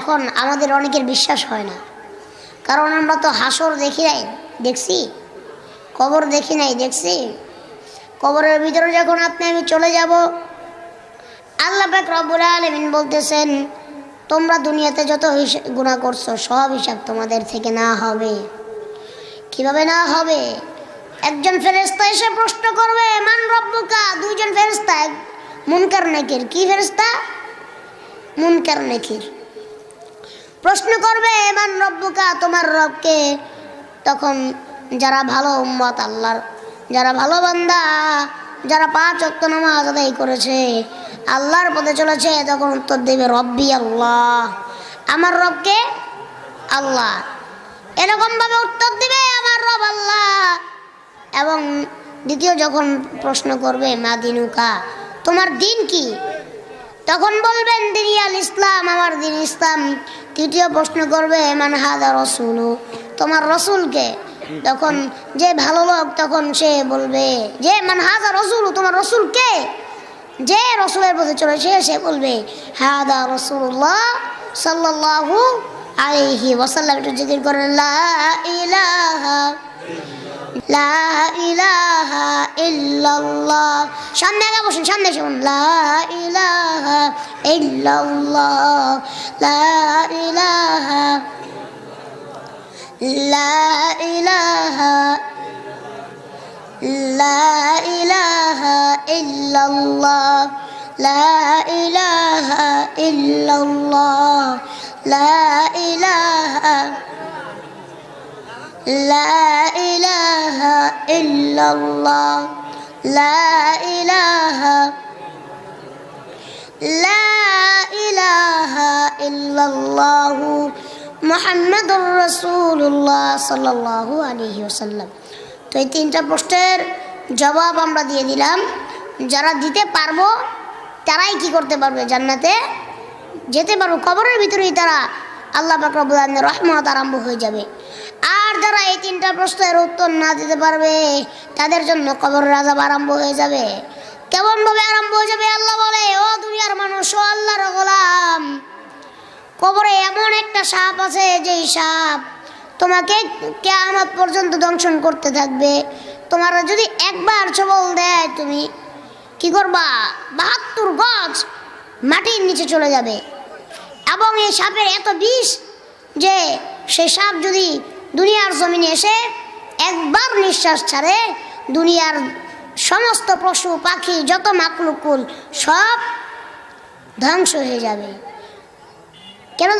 এখন আমাদের অনেকের বিশ্বাস হয় না, কারণ আমরা তো হাসর দেখি নাই, দেখছি, কবর দেখি নাই, দেখছি। কবরের ভিতরে যখন আপনি আমি চলে যাব, আল্লাহ পাক রব্বুল আলামিন বলতেছেন, তোমরা দুনিয়াতে যত গুনাহ করছো সব হিসাব তোমাদের থেকে না হবে। কিভাবে না হবে? একজন ফেরেশতা এসে প্রশ্ন করবে, মান রব্বুকা। দুইজন ফেরেশতা, মুনকার নাকির। কি ফেরেশতা? মুনকার নাকির। প্রশ্ন করবে, মান রব্বুকা, তোমার রবকে। তখন যারা ভালো উম্মত আল্লাহর, যারা ভালো বান্দা, যারা 5 ওয়াক্ত নামাজ আদায় করেছে, আল্লাহর পথে চলেছে, তখন উত্তর দেবে রব্বি আল্লাহ, আমার রবকে আল্লাহ। এরকম ভাবে উত্তর দিবে, আমার রব আল্লাহ। এবং দ্বিতীয় যখন প্রশ্ন করবে, মা দিনুকা, তোমার দিন কি? তখন বলবেন দিনিয়াল ইসলাম, আমার দিন ইসলাম। তৃতীয় প্রশ্ন করবে, মান হাদা রসুল, তোমার রসুলকে। তখন যে ভালো লোক, তখন সে বলবে যে মান হাদা রসুল, তোমার রসুল কে? যে রসুলের পথে চলেছে সে বলবে হাদা রসুল্লাহ সাল্লাল্লাহু আলাইহি ওয়াসাল্লাম। একটু জিকির করেন, লা ইলাহা লা ইলাহা ইল্লাল্লাহ। সামনে আগে বসুন, সামনে শুনুন, লা ইলাহা ইল্লাল্লাহ, লা ইলাহা লা ইলাহা লা ইলাহা ইল্লাল্লাহ, লা ইলাহা ইল্লাল্লাহ, লা ইলাহা লা ইলাহা ইল্লাল্লাহ, লা ইলাহা লা ইলাহা ইল্লাল্লাহ মুহাম্মাদুর রাসূলুল্লাহ সাল্লাল্লাহু আলাইহি ওয়াসাল্লাম। তো এই 3টা প্রশ্নের জবাব আমরা দিয়ে দিলাম। যারা দিতে পারবো তারাই কি করতে পারবে? জান্নাতে যেতে পারবো। কবরের ভিতরেই তারা আল্লাহ পাক রব্বুল আলামিনের রহমত আরম্ভ হয়ে যাবে। আর যারা এই 3টা প্রশ্নের উত্তর না দিতে পারবে, তাদের জন্য কবরের আযাব আরম্ভ হয়ে যাবে। কেমন ভাবে আরম্ভ হয়ে যাবে? আল্লাহ বলে, ও দুনিয়ার মানুষ, ও আল্লাহর গোলাম, কবরে এমন একটা সাপ আছে, যেই সাপ তোমাকে কিয়ামত পর্যন্ত দংশন করতে থাকবে। তোমার যদি একবার ছবল দেয়, তুমি কি করবা? 72 গজ মাটির নিচে চলে যাবে। এবং এই সাপের এত বিষ যে সেই সাপ যদি দুনিয়ার জমিনে এসে একবার নিঃশ্বাস ছাড়ে, দুনিয়ার সমস্ত পশু পাখি, যত মাকলুকুল, সব ধ্বংস হয়ে যাবে। কেন?